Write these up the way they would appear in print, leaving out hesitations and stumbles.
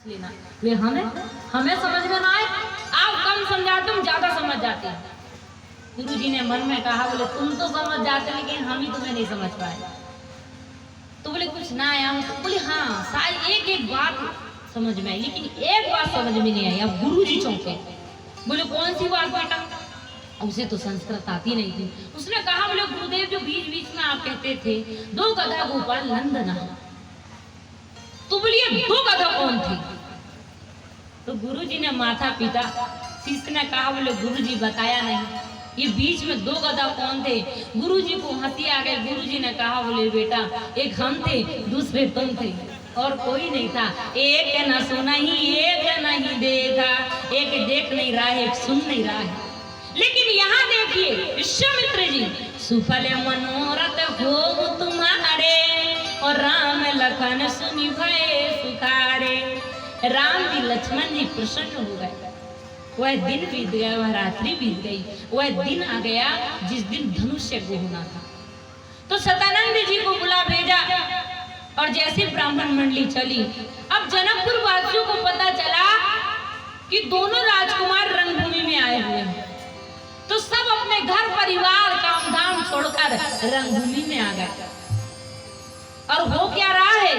लेना वे हमें समझ में ना आए, आप कम समझाते तुम ज्यादा समझ जाते हैं। गुरु जी ने मन में कहा, बोले तुम तो समझ जाते लेकिन हम ही तुम्हें नहीं समझ पाए। तो बोले कुछ ना आया, तो बोले हाँ शायद एक एक बात समझ में आई, लेकिन एक बात समझ में नहीं आई। अब गुरु जी चौंके, बोले कौन सी बात बेटा? उसे तो संस्कृत आती नहीं थी। उसने कहा, बोले गुरुदेव जो बीच बीच में आप कहते थे दो गधा गोपाल नंदना, तो बोलिए दो गधा कौन थे? तो गुरुजी ने माथा पीटा। शिष्य ने कहा, बोले गुरुजी बताया नहीं, ये बीच में दो गधा कौन थे? गुरुजी को हंसी आ गई। गुरुजी ने कहा, बोले बेटा एक हम थे, दूसरे तुम थे, और कोई नहीं था। एक न सुना ही, एक नहीं देखा, एक देख नहीं रहा है, एक सुन नहीं रहा है। लेकिन यहाँ देखिए विश्वामित्र जी, सुफल मनोरथ हो तुम्हारे, और राम लखन सुनि भय सुखारे। राम जी लक्ष्मण जी प्रसन्न हो गए। वह दिन बीत गया, वह रात्रि बीत गई, वह दिन आ गया जिस दिन धनुष्य को होना था। तो सतानंद जी को बुला भेजा, और जैसे ब्राह्मण मंडली चली, अब जनकपुर वासियों को पता चला कि दोनों राजकुमार रंगभूमि में आए हुए हैं। तो सब अपने घर परिवार काम धाम छोड़कर रंगभूमि में आ गए। और हो क्या रहा है?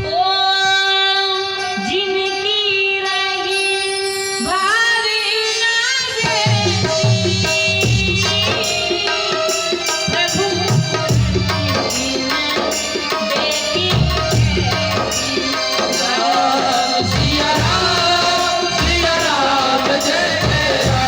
ओ जिनकी रही भावी ना प्रभु देखी सिया राम जय राम, सिया राम जय राम।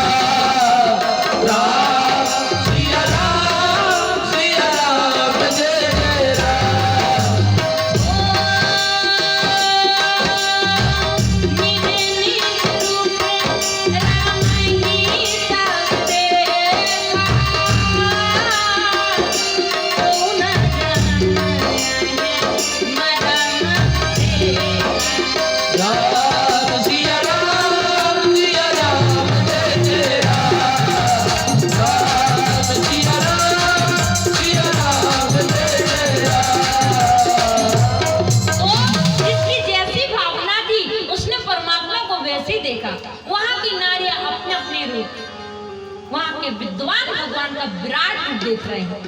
विद्वान भगवान का विराट रूप देख रहे हैं।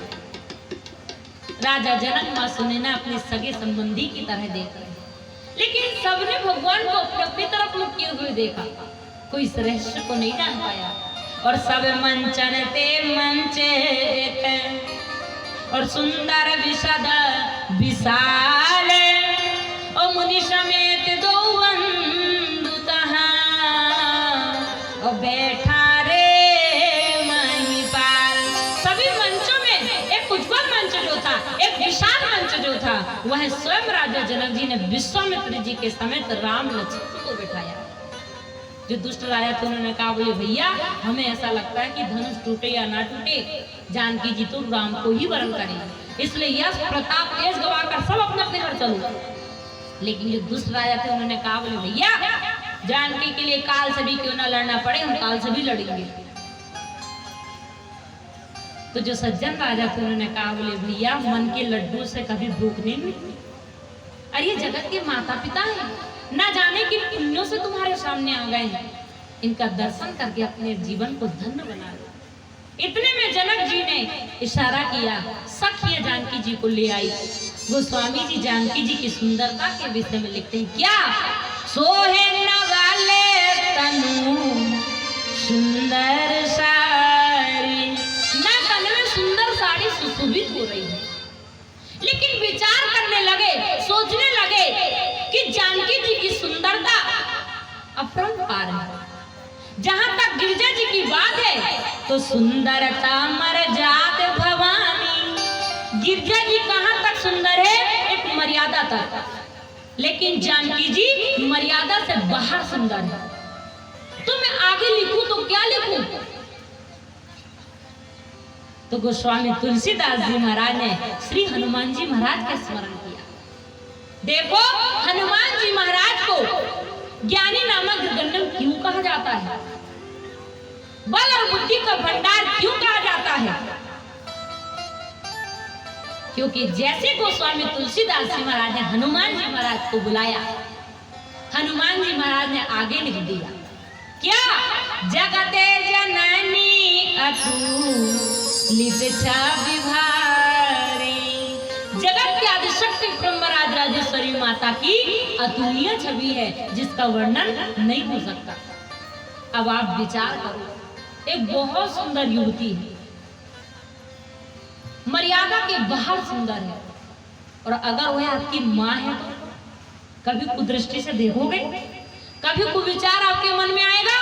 राजा जनक मां सुनैना अपने सगे संबंधी की तरह देख रहे हैं, लेकिन सबने भगवान को अपनी तरफ मुख किए हुए देखा, कोई इस रहस्य को नहीं जान पाया। और सब मंचन ते मंचे और सुंदर विशद विशाल, और मुनि समेत दो बंधु तहां, और बैठा एक विशाल मंच जो था, वह स्वयं राजा जनक जी ने विश्वामित्र जी के समेत राम लक्ष्मण को बिठाया। जो दुष्ट राजा थे उन्होंने कहा, बोले भैया हमें ऐसा लगता है कि धनुष टूटे या ना टूटे, जानकी जी तो राम को ही वरण करें, इसलिए यश प्रताप तेज गवाकर सब अपने अपने घर चलो। लेकिन जो दुष्ट राजा थे उन्होंने कहा, बोले भैया जानकी के लिए काल से भी क्यों ना लड़ना पड़े, हम काल से भी लड़ेंगे। तो जो सज्जन राजा थे उन्होंने कहा, बोले भैया मन के लड्डू से कभी भूख नहीं मिलती, अरे ये जगत के माता पिता हैं, ना जाने कि पुण्यों से तुम्हारे सामने आ गए हैं, इनका दर्शन करके अपने जीवन को धन्य बना लो। इतने में जनक जी ने इशारा किया, सखिए जानकी जी को ले आई। गोस्वामी जी जानकी जी की सुंदरता के विषय में लिखते हैं, क्या सोहे न वाले तनु सुंदर सारी, सुंदर साड़ी सुशोभित हो रही है। लेकिन विचार करने लगे, सोचने लगे कि जानकी जी की सुंदरता अपरंपार है। जहां तक गिरजा जी की बात है तो सुंदरता मर जात भवानी। गिरजा जी कहां तक सुंदर है? एक मर्यादा तक, लेकिन जानकी जी मर्यादा से बाहर सुंदर है। तो मैं आगे लिखूं तो क्या लिखूं? तो गोस्वामी तुलसीदास जी महाराज ने श्री हनुमान जी महाराज का स्मरण किया। देखो हनुमान जी महाराज को ज्ञानी नामक गंडम क्यों कहा जाता है, बल और बुद्धि का भंडार क्यों कहा जाता है? क्योंकि जैसे गोस्वामी तुलसीदास जी महाराज ने हनुमान जी महाराज को बुलाया, हनुमान महाराज ने आगे लिख दिया क्या, जगते जननी अतुलित छवि भारी। जगत के आदिशक्ति ब्रह्मराज राजेश्वरी माता की अतुल्य छवि है जिसका वर्णन नहीं हो सकता। अब आप विचार करो, एक बहुत सुंदर युवती है, मर्यादा के बाहर सुंदर है, और अगर वह आपकी माँ है तो कभी कुदृष्टि से देखोगे, कभी कुविचार आपके मन में आएगा?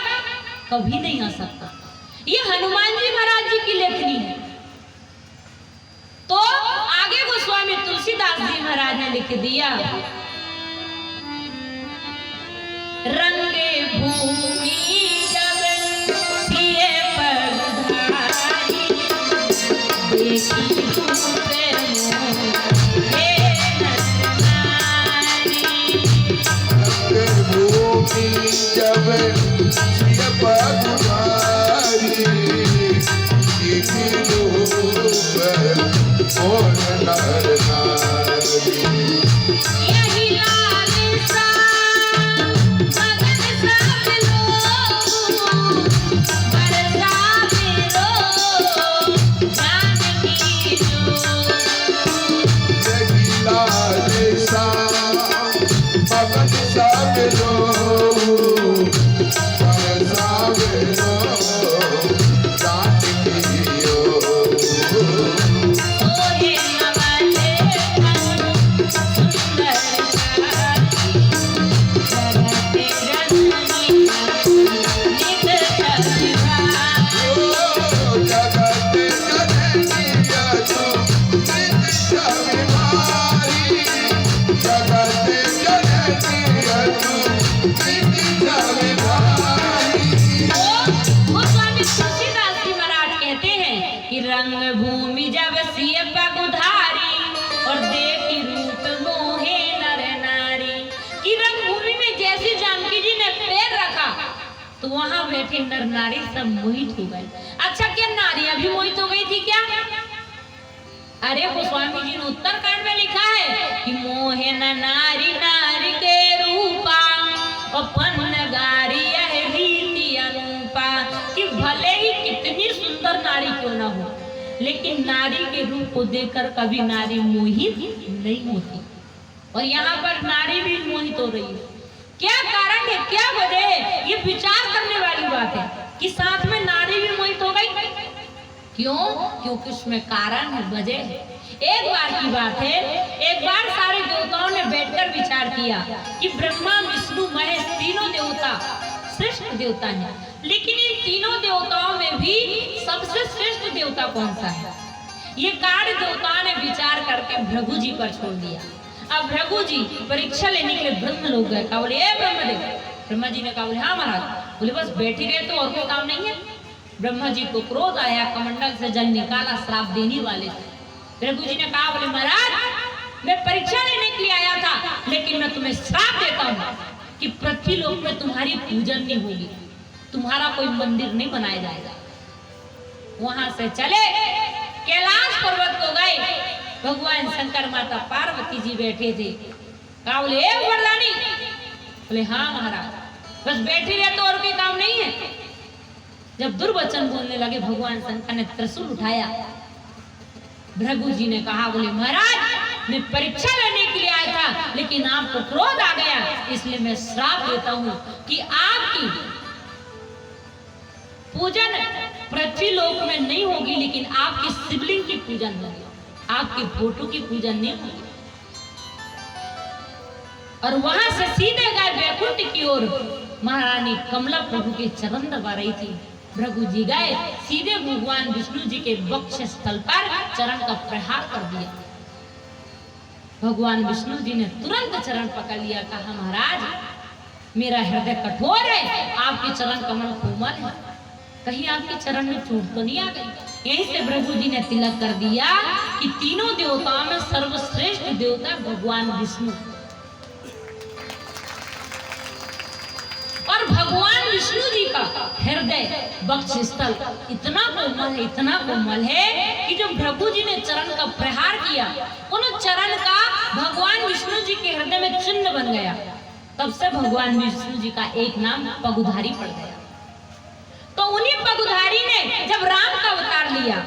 कभी नहीं आ सकता। ये हनुमान जी महाराज जी की लेखनी है। तो आगे गोस्वामी तुलसीदास जी महाराज ने लिख दिया, रंगे भूमि जब सिए पगधारी, देखी रूपे मोहे नरनारी। रंगे भूमि जब सिए पगधारी, देखी रूपे मोहे नरनारी। यही लालसा मगन सब लोग, बरसावे रो जानकी जोग। यही लालसा मगन सब लोग, बरसावे रो जानकी जोग। ओहे नमले तनु सुंदर साथी, जगते रंगी नित छवि भारी। जगत जननी अतुलित छवि भारी, जगत जननी अतुलित छवि भारी। गोस्वामी तुलसीदास जी महाराज कहते हैं कि रंग भूमि जब सिए पगुधारी, और देखी रूप मोहे नर नारी। कि रंग भूमि में जैसे जानकी जी ने पैर रखा तो वहां बैठे नर नारी सब मोहित हो गए। अच्छा, क्या नारियां भी मोहित हो गई थी क्या? अरे गोस्वामी जी ने उत्तरकांड में लिखा है कि मोहे न नारी नारी के रूपा, अपन गारी यह रीति अनुपा। कि भले ही कितनी सुंदर नारी क्यों ना हो, लेकिन नारी के रूप को देखकर कभी नारी मोहित नहीं होती। और यहाँ पर नारी भी मोहित हो रही है। क्या कारण है, क्या वजह है? ये विचार करने वाली बात है कि साथ में नारी भी मोहित हो गई। क्यों? क्योंकि उसमें कारण है, वजह है। एक बार की बात है, एक बार सारे देवताओं ने बैठकर विचार किया कि ब्रह्मा विष्णु महेश तीनों देवता श्रेष्ठ देवता हैं, लेकिन इन तीनों देवताओं में भी सबसे श्रेष्ठ देवता कौन सा है? ये कार्य देवताओं ने विचार करके भृगु जी पर छोड़ दिया। अब भृगु जी परीक्षा लेने के लिए ब्रह्म लोग गए। कहा बोले, ए ब्रह्मदेव। ब्रह्मा जी ने कहा बोले, हाँ महाराज। बोले, बस बैठी रहे तो और कोई काम नहीं है? ब्रह्मा जी को क्रोध आया, कमंडल से जल निकाला, श्राप देने वाले थे। भृगु जी ने कहा बोले, महाराज मैं परीक्षा लेने के लिए आया था, लेकिन मैं तुम्हें श्राप देता हूँ कि पृथ्वी लोक में तुम्हारी पूजन नहीं होगी, तुम्हारा कोई मंदिर नहीं बनाया जाएगा। वहां से चले, कैलाश पर्वत को गए। भगवान शंकर माता पार्वती जी बैठे थे। कहा बोले, ए वरदानी। बोले, हाँ महाराज, बस बैठी रहे तो और कोई काम नहीं है। जब दुर्वचन बोलने लगे, भगवान शंकर ने त्रिशूल उठाया। भृगु जी ने कहा बोले, महाराज मैं परीक्षा लेने के लिए आया था, लेकिन आपको क्रोध आ गया, इसलिए मैं श्राप देता हूँ कि आपकी पूजन पृथ्वी लोक में नहीं होगी, लेकिन आपकी शिवलिंग की पूजन होगी, आपकी फोटो की पूजन नहीं होगी। और वहां से सीधे गए वैकुंठ की ओर। महारानी कमला प्रभु के चरण दबा रही थी। भृगु जी गए, सीधे भगवान विष्णु जी के वक्ष स्थल पर चरण का प्रहार कर दिया। भगवान विष्णु जी ने तुरंत चरण पकड़ लिया। कहा, महाराज मेरा हृदय कठोर है, आपके चरण कमल कोमल है, कहीं आपके चरण में चोट तो नहीं आ गई? यहीं से भृगु जी ने तिलक कर दिया कि तीनों देवताओं में सर्वश्रेष्ठ देवता भगवान विष्णु। और भगवान विष्णु जी का हृदय वक्ष स्थल इतना कोमल है कि जो भृगु जी ने चरण का प्रहार किया, उन चरण का भगवान विष्णु जी के हृदय में चिन्ह बन गया। तब से भगवान विष्णु जी का एक नाम पगुधारी पड़ गया। तो उन्हीं पगुधारी ने जब राम का अवतार लिया,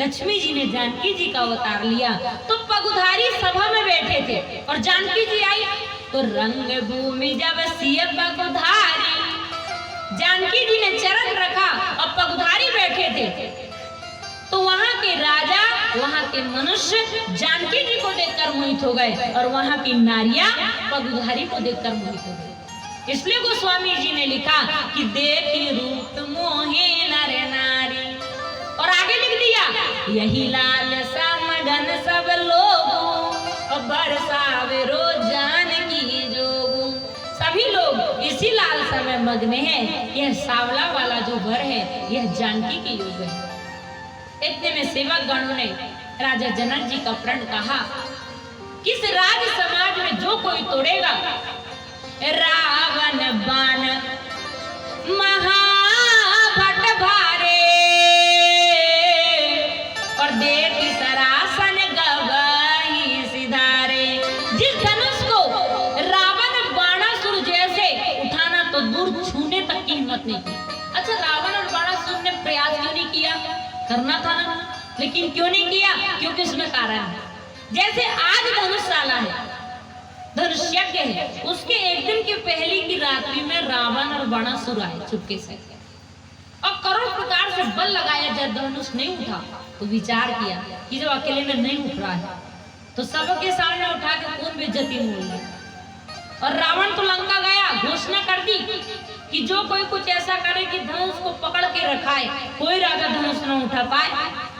लक्ष्मी जी ने जानकी जी का अवतार लिया, तो पगुधारी सभा में बैठे थे और जानकी जी आई तो रंग भूमि जब सिय पगुधारी, जानकी जी ने चरण रखा और पगुधारी बैठे थे। तो वहां के राजा, वहां के मनुष्य जानकी जी को देखकर मोहित हो गए और वहां की नारियां पगुधारी को देखकर मोहित हो गई। इसलिए गोस्वामी जी ने लिखा कि देखी रूप मोहे नर नारी, और आगे लिख दिया यही लाल सा मगन सब लोग और बरसावे रोज जानकी जोगू। सभी लोग इसी लालसा में मग्न हैं। यह सावला वाला जो वर है यह जानकी के योग है। इतने में सेवक गणों ने राजा जनक जी का प्रण कहा, किस राज समाज में जो कोई तोड़ेगा रावण बाण महाभट भारे और देखी सरासन गवाही सिधारे। जिस धनुष को रावण बाणासुर जैसे उठाना तो दूर छूने तक की हिम्मत नहीं की। अच्छा, रावण और बाणासुर ने प्रयास क्यों नहीं किया? करना था ना, लेकिन क्यों नहीं किया? क्योंकि उसमें कारण है। जैसे आज धनुषशाला है, धनुष यज्ञ है, उसके एक दिन की पहली की रात्रि में रावण और बाणासुर आए चुपके से और करोड़ प्रकार से बल लगाया, जब धनुष नहीं उठा तो विचार किया कि जब अकेले में नहीं उठ रहा है तो सबके सामने उठा के कौन बेइज्जती मोल ले। और रावण तो लंका गया, घोषणा कर दी कि जो कोई कुछ ऐसा करे कि धनुष को पकड़ के रखाए, कोई राजा धनुष न उठा पाए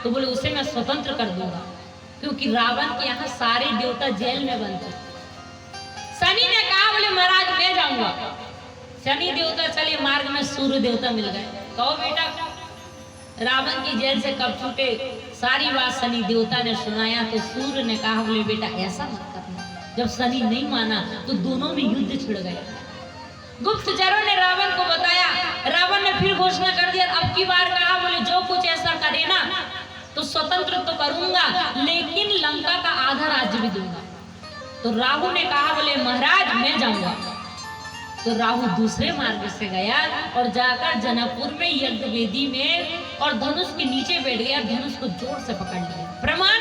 तो बोले उसे मैं स्वतंत्र कर दूंगा। क्योंकि रावण के यहाँ सारे देवता जेल में बंद थे। शनि ने कहा बोले महाराज मैं जाऊंगा। शनि देवता चले, मार्ग में सूर्य देवता मिल गए। कहो बेटा रावण की जेल से कब छूटे? सारी बात शनि देवता ने सुनाया तो सूर्य ने कहा बोले बेटा ऐसा मत करना। जब शनि नहीं माना तो दोनों में युद्ध छिड़ गया। गुप्तचरों ने रावण को बताया, रावण ने फिर घोषणा कर दिया। अब की बार कहा बोले जो कुछ ऐसा करे ना तो स्वतंत्र तो करूंगा, लेकिन लंका का आधा राज्य भी दूंगा। तो राहु ने कहा बोले महाराज मैं जाऊंगा। तो राहु दूसरे मार्ग से गया और जाकर जनकपुर में यज्ञ वेदी में और धनुष के नीचे बैठ गया, धनुष को जोर से पकड़ लिया। प्रमाण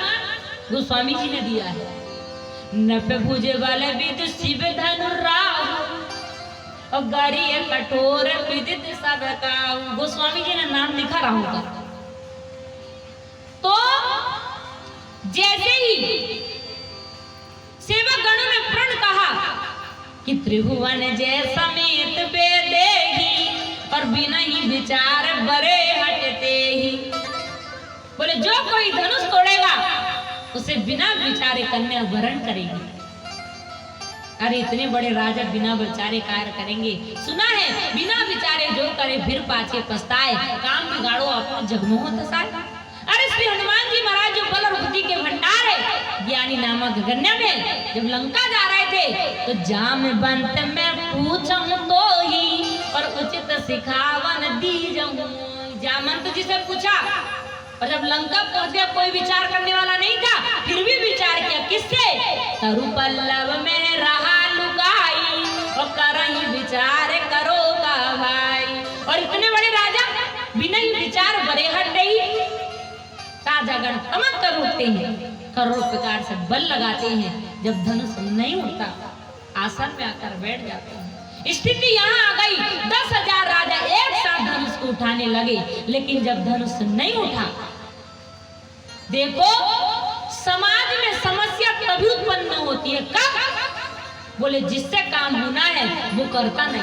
गोस्वामी जी ने दिया है, नभ भुजे वाले विद शिव धनु राहु और गारी कठोर विदित सब काहू। गोस्वामी जी ने नाम लिखा राहु का। तो जैसे ही सेवक गणों ने प्रण कहा कि त्रिभुवन जय समेत बेदेही और बिना ही विचार बरे हटते ही, बोले जो कोई धनुष तोड़ेगा उसे बिना विचारे कन्या वरण करेगी। अरे इतने बड़े राजा बिना विचारे कार्य करेंगे? सुना है बिना विचारे जो करे फिर पाछे पछताए, काम बिगाड़ो अपनो जगमोह तसाए। अरे श्री हनुमान जी महाराज जो बल और बुद्धि के भंडार है, ज्ञानी नामक गन्या में जब लंका जा रहे थे तो जामवंत में पूछूं तो ही और उचित सिखावन दी जाऊं। जामवंत जी से पूछा और जब लंका पहुंच गया कोई विचार करने वाला नहीं था, फिर भी विचार किया। किससे? तरु पल्लव में रहा लुकाई और करही विचार करो का भाई। और इतने बड़े राजा बिना ही विचार बरे हट नहीं, ताजागण तमक कर उठते हैं, करोड़ प्रकार से बल लगाते हैं। जब धनुष नहीं उठता आसन में आकर बैठ जाते हैं। स्थिति यहाँ आ गई, 10,000 राजा एक साथ धनुष को उठाने लगे, लेकिन जब धनुष नहीं उठा, देखो समाज में समस्या तभी उत्पन्न होती है कब? बोले जिससे काम होना है वो करता नहीं,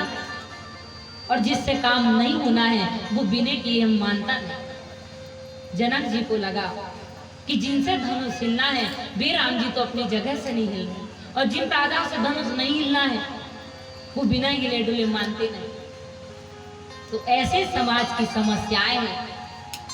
और जिससे काम नहीं होना है वो बिना किए मानता नहीं। जनक जी को लगा कि जिनसे धनुष हिलना है वे राम जी तो अपनी जगह से नहीं हिल रहे, और जिन राजा से धनुष नहीं हिलना है वो बिना हिले डुले मानते नहीं। तो ऐसे समाज की समस्याएं हैं